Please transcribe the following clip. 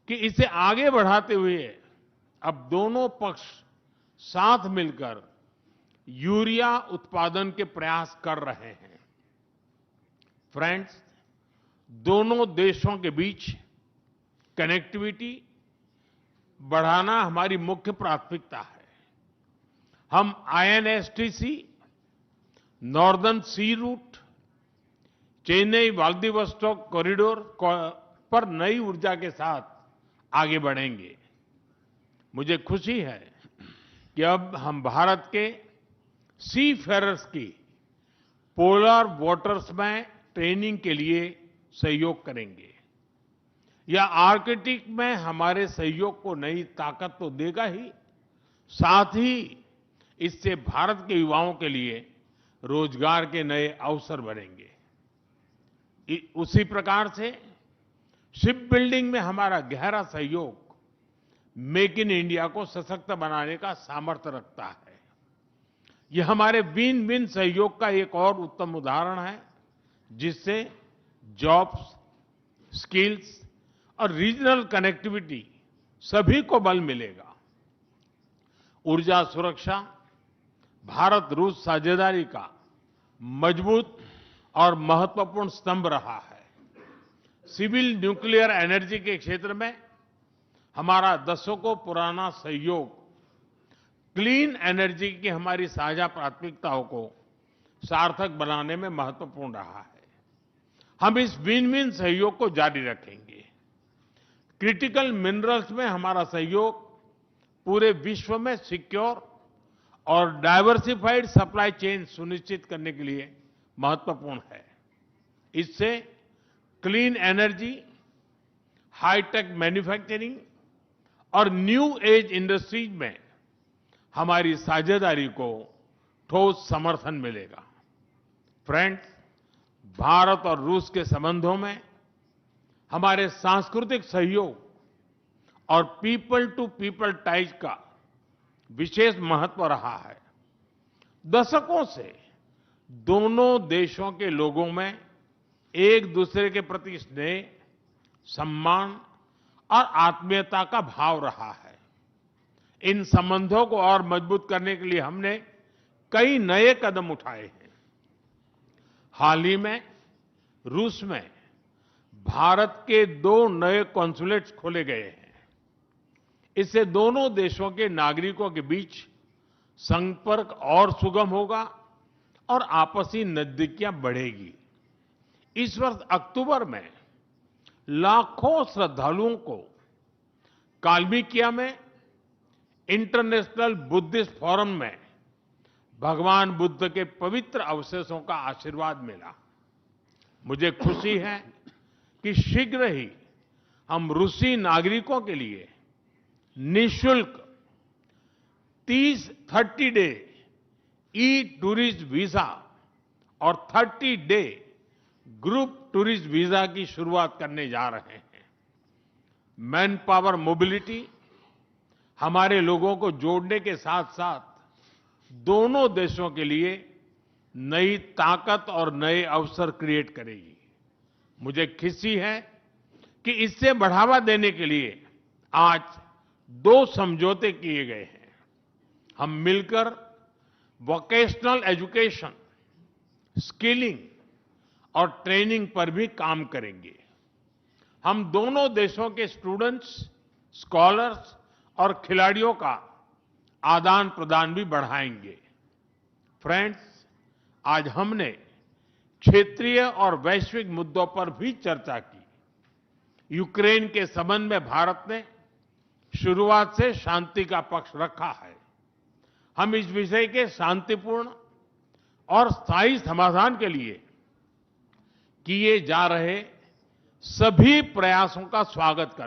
कि इसे आगे बढ़ाते हुए अब दोनों पक्ष साथ मिलकर यूरिया उत्पादन के प्रयास कर रहे हैं। फ्रेंड्स, दोनों देशों के बीच कनेक्टिविटी बढ़ाना हमारी मुख्य प्राथमिकता है। हम आईएनएसटीसी, नॉर्दर्न सी रूट, चेन्नई व्लादिवोस्टोक कॉरिडोर पर नई ऊर्जा के साथ आगे बढ़ेंगे। मुझे खुशी है कि अब हम भारत के सी फेरर्स की पोलर वाटर्स में ट्रेनिंग के लिए सहयोग करेंगे। यह आर्कटिक में हमारे सहयोग को नई ताकत तो देगा ही, साथ ही इससे भारत के युवाओं के लिए रोजगार के नए अवसर बनेंगे। उसी प्रकार से शिप बिल्डिंग में हमारा गहरा सहयोग मेक इन इंडिया को सशक्त बनाने का सामर्थ्य रखता है। यह हमारे विन विन सहयोग का एक और उत्तम उदाहरण है, जिससे जॉब्स, स्किल्स और रीजनल कनेक्टिविटी सभी को बल मिलेगा। ऊर्जा सुरक्षा भारत रूस साझेदारी का मजबूत और महत्वपूर्ण स्तंभ रहा है। सिविल न्यूक्लियर एनर्जी के क्षेत्र में हमारा दशकों पुराना सहयोग क्लीन एनर्जी की हमारी साझा प्राथमिकताओं को सार्थक बनाने में महत्वपूर्ण रहा है। हम इस विन विन सहयोग को जारी रखेंगे। क्रिटिकल मिनरल्स में हमारा सहयोग पूरे विश्व में सिक्योर और डाइवर्सिफाइड सप्लाई चेन सुनिश्चित करने के लिए महत्वपूर्ण है। इससे क्लीन एनर्जी, हाईटेक मैन्युफैक्चरिंग और न्यू एज इंडस्ट्रीज में हमारी साझेदारी को ठोस समर्थन मिलेगा। फ्रेंड्स, भारत और रूस के संबंधों में हमारे सांस्कृतिक सहयोग और पीपल टू पीपल टाइज का विशेष महत्व रहा है। दशकों से दोनों देशों के लोगों में एक दूसरे के प्रति स्नेह, सम्मान और आत्मीयता का भाव रहा है। इन संबंधों को और मजबूत करने के लिए हमने कई नए कदम उठाए हैं। हाल ही में रूस में भारत के 2 नए कॉन्सुलेट्स खोले गए हैं। इससे दोनों देशों के नागरिकों के बीच संपर्क और सुगम होगा और आपसी नजदीकियां बढ़ेगी। इस वर्ष अक्टूबर में लाखों श्रद्धालुओं को काल्मिकिया में इंटरनेशनल बुद्धिस्ट फोरम में भगवान बुद्ध के पवित्र अवशेषों का आशीर्वाद मिला। मुझे खुशी है कि शीघ्र ही हम रूसी नागरिकों के लिए निःशुल्क 30 डे ई टूरिस्ट वीजा और 30 डे ग्रुप टूरिस्ट वीजा की शुरुआत करने जा रहे हैं। मैन पावर मोबिलिटी हमारे लोगों को जोड़ने के साथ साथ दोनों देशों के लिए नई ताकत और नए अवसर क्रिएट करेगी। मुझे खुशी है कि इससे बढ़ावा देने के लिए आज 2 समझौते किए गए हैं। हम मिलकर वोकेशनल एजुकेशन, स्किलिंग और ट्रेनिंग पर भी काम करेंगे। हम दोनों देशों के स्टूडेंट्स, स्कॉलर्स और खिलाड़ियों का आदान प्रदान भी बढ़ाएंगे। फ्रेंड्स, आज हमने क्षेत्रीय और वैश्विक मुद्दों पर भी चर्चा की। यूक्रेन के संबंध में भारत ने शुरुआत से शांति का पक्ष रखा है। हम इस विषय के शांतिपूर्ण और स्थायी समाधान के लिए किए जा रहे सभी प्रयासों का स्वागत करते हैं।